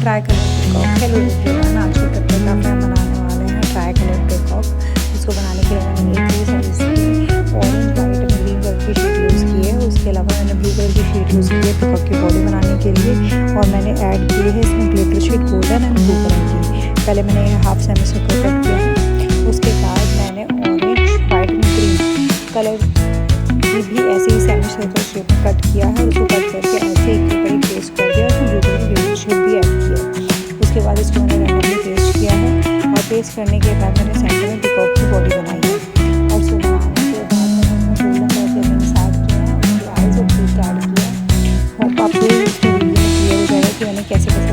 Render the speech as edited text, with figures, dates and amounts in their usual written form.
Try colour peacock. Hello everyone, आज के कपड़े का हम बनाने वाले हैं ट्राई कलर पिकॉक। इसको बनाने के लिए मैंने एक ही साइज की orange, white and green colour की शीट यूज़ की है। उसके अलावा मैंने ब्लू कलर की शीट यूज़ की है पिकॉक की बॉडी बनाने के लिए, और मैंने ऐड की है इसमें glitter sheet golden and blue colour की। पहले मैंने ये हाफ सेमी सर्कल कट किया है। उसके बाद मैंने orange, white and green colour की भी ऐसे ही सेमी सर्कल शेप में कट किया है। उसको कट करके ऐसे एक ऊपर ही पेस्ट कर दिया, उसमें ब्लू कलर की ग्लिटर शीट भी ऐड किया। उसके बाद इसको मैंने रैंडमली पेस्ट किया है, और पेस्ट करने के बाद मैंने सेंटर में पिकॉक की बॉडी बनाई है। और उसको बनाने के बाद मैंने उसमें गोल्डन कलर के रिंग्स ऐड किए हैं, उसकी आइज और फीट ऐड किया। होप आपको इस वीडियो में क्लियर हो जाएगा कि मैंने कैसे कैसे